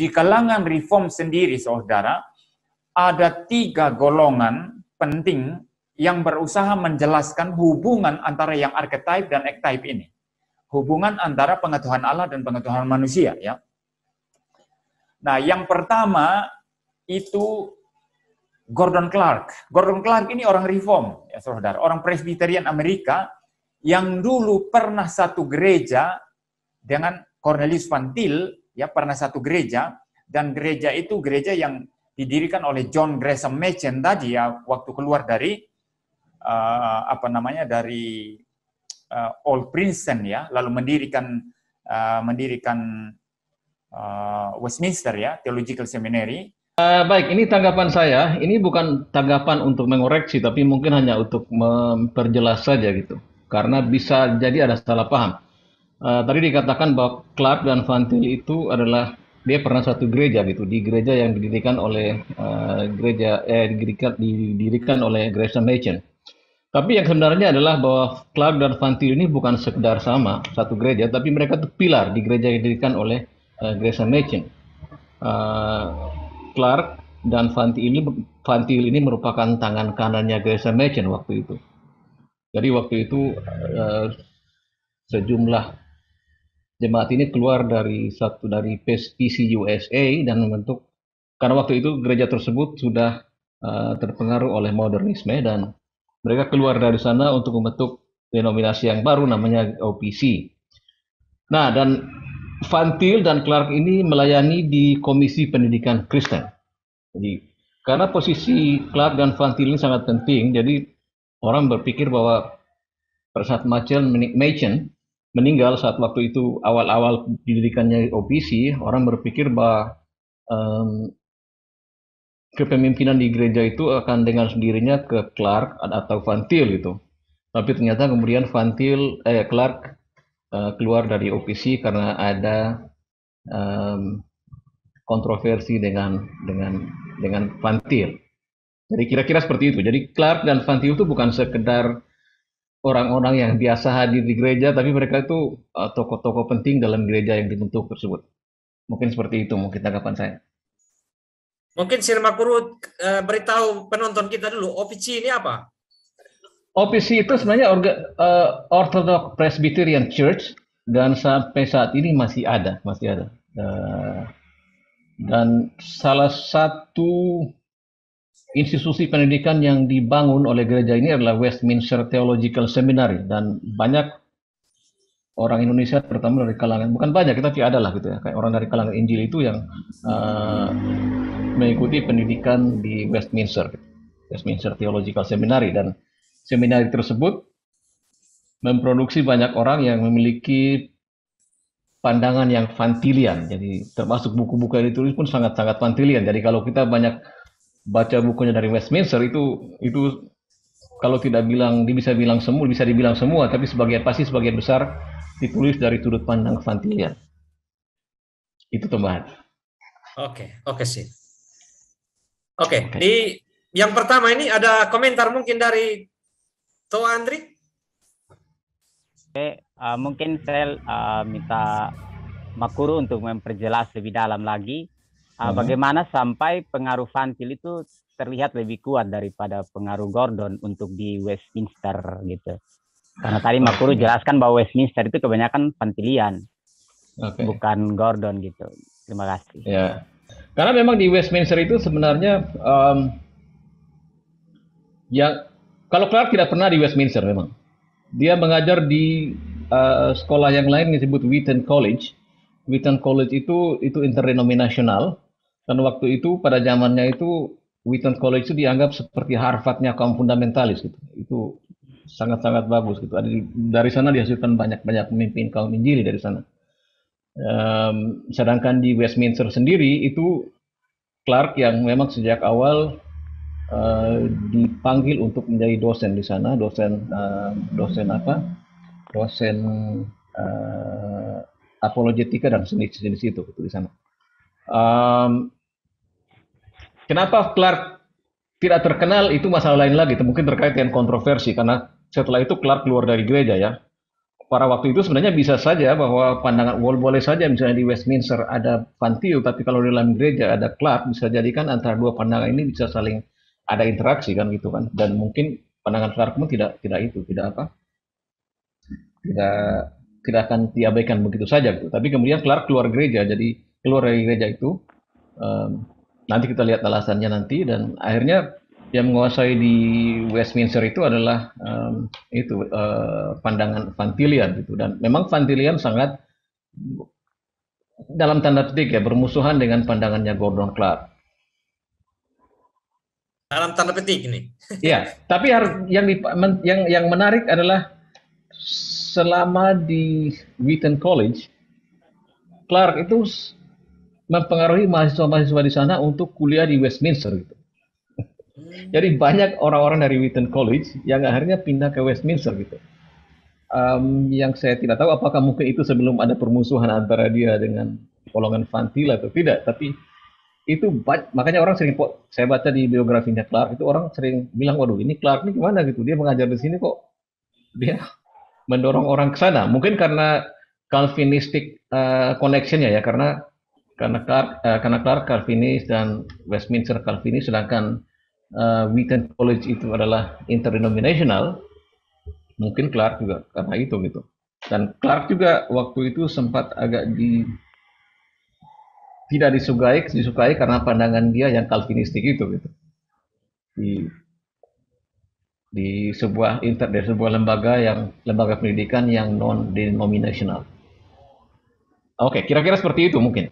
di kalangan reform sendiri, saudara, ada 3 golongan penting yang berusaha menjelaskan hubungan antara yang archetype dan ektype ini. Hubungan antara pengetahuan Allah dan pengetahuan manusia, ya. Nah, yang pertama itu Gordon Clark. Gordon Clark ini orang reform, ya saudara, orang Presbyterian Amerika yang dulu pernah satu gereja dengan Cornelius Van Til, ya, pernah satu gereja, dan gereja itu gereja yang didirikan oleh John Gresham Machen tadi, ya, waktu keluar dari dari Old Princeton, ya, lalu mendirikan Westminster, ya, Theological Seminary. Baik, ini tanggapan saya. Ini bukan tanggapan untuk mengoreksi, tapi mungkin hanya untuk memperjelas saja gitu. Karena bisa jadi ada salah paham. Tadi dikatakan bahwa Clark dan Van Til itu adalah dia pernah satu gereja gitu, di gereja yang didirikan oleh didirikan oleh Gresham Machen. Tapi yang sebenarnya adalah bahwa Clark dan Van Til ini bukan sekedar sama satu gereja, tapi mereka itu pilar di gereja yang didirikan oleh Gresham Machen. Clark dan Van Til ini merupakan tangan kanannya Gresham Machen waktu itu. Jadi waktu itu sejumlah jemaat ini keluar dari PCUSA dan membentuk, karena waktu itu gereja tersebut sudah terpengaruh oleh modernisme dan mereka keluar dari sana untuk membentuk denominasi yang baru namanya OPC. Nah, dan Van Til dan Clark ini melayani di Komisi Pendidikan Kristen. Jadi, karena posisi Clark dan Van Til ini sangat penting, jadi orang berpikir bahwa pada saat Machen meninggal saat waktu itu awal-awal didirikannya OPC, orang berpikir bahwa kepemimpinan di gereja itu akan dengan sendirinya ke Clark atau Van Til gitu. Tapi ternyata kemudian Clark keluar dari OPC karena ada kontroversi dengan Van Til. Jadi kira-kira seperti itu. Jadi Clark dan Van Til itu bukan sekedar orang-orang yang biasa hadir di gereja, tapi mereka itu tokoh-tokoh penting dalam gereja yang dibentuk tersebut. Mungkin seperti itu, mungkin tanggapan saya. Mungkin Silmakuru beritahu penonton kita dulu, OPC ini apa? OPC itu sebenarnya Orthodox Presbyterian Church dan sampai saat ini masih ada. Dan salah satu institusi pendidikan yang dibangun oleh gereja ini adalah Westminster Theological Seminary, dan banyak orang Indonesia terutama dari kalangan, bukan banyak tapi ada lah gitu ya, kayak orang dari kalangan Injil itu yang mengikuti pendidikan di Westminster Theological Seminary, dan seminari tersebut memproduksi banyak orang yang memiliki pandangan yang Van Tilian. Jadi termasuk buku-buku yang ditulis pun sangat-sangat Van Tilian. Jadi kalau kita banyak baca bukunya dari Westminster itu kalau tidak bisa dibilang semua, tapi sebagian besar ditulis dari sudut pandang Van Tilian. Itu tambahan. Oke sih. Oke, di yang pertama ini ada komentar mungkin dari Toh Andri. Mungkin saya minta Makuru untuk memperjelas lebih dalam lagi bagaimana sampai pengaruh Van Til itu terlihat lebih kuat daripada pengaruh Gordon untuk di Westminster gitu. Karena tadi Makuru jelaskan bahwa Westminster itu kebanyakan Van Tilian, bukan Gordon gitu. Terima kasih. Ya, karena memang di Westminster itu sebenarnya kalau Clark tidak pernah di Westminster, memang dia mengajar di sekolah yang lain yang disebut Wheaton College. Wheaton College itu interdenominasional, dan waktu itu pada zamannya itu Wheaton College itu dianggap seperti Harvardnya kaum fundamentalis gitu. Itu sangat-sangat bagus gitu. Dari sana dihasilkan banyak pemimpin kaum Injili dari sana. Sedangkan di Westminster sendiri itu Clark yang memang sejak awal dipanggil untuk menjadi dosen di sana, dosen apologetika dan jenis itu di sana. Kenapa Clark tidak terkenal itu masalah lain lagi, mungkin terkait dengan kontroversi, karena setelah itu Clark keluar dari gereja ya. pada waktu itu sebenarnya bisa saja bahwa pandangan boleh saja misalnya di Westminster ada Van Til, tapi kalau di dalam gereja ada Clark, bisa jadikan antara dua pandangan ini bisa saling ada interaksi kan gitu kan. Dan mungkin pandangan Clark pun tidak tidak akan diabaikan begitu saja gitu. Tapi kemudian Clark keluar gereja, jadi keluar dari gereja itu, nanti kita lihat alasannya nanti, dan akhirnya yang menguasai di Westminster itu adalah pandangan Van Tilian gitu. Dan memang Van Tilian sangat dalam tanda petik ya bermusuhan dengan pandangannya Gordon Clark. Dalam tanda petik ini. Ya, tapi yang menarik adalah selama di Wheaton College, Clark itu mempengaruhi mahasiswa-mahasiswa di sana untuk kuliah di Westminster gitu. Jadi banyak orang-orang dari Wheaton College yang akhirnya pindah ke Westminster gitu. Yang saya tidak tahu apakah mungkin itu sebelum ada permusuhan antara dia dengan golongan Van Til atau tidak, tapi itu makanya orang sering, saya baca di biografinya Clark itu orang sering bilang, waduh ini Clark ini gimana gitu, dia mengajar di sini kok dia mendorong orang ke sana. Mungkin karena Calvinistic connection-nya ya, karena Clark Calvinis dan Westminster Calvinis, sedangkan Wheaton College itu adalah interdenominational. Mungkin Clark juga karena itu gitu. Dan Clark juga waktu itu sempat agak tidak disukai karena pandangan dia yang Calvinistik itu gitu. Di sebuah lembaga pendidikan yang non denominational. Oke, kira-kira seperti itu mungkin.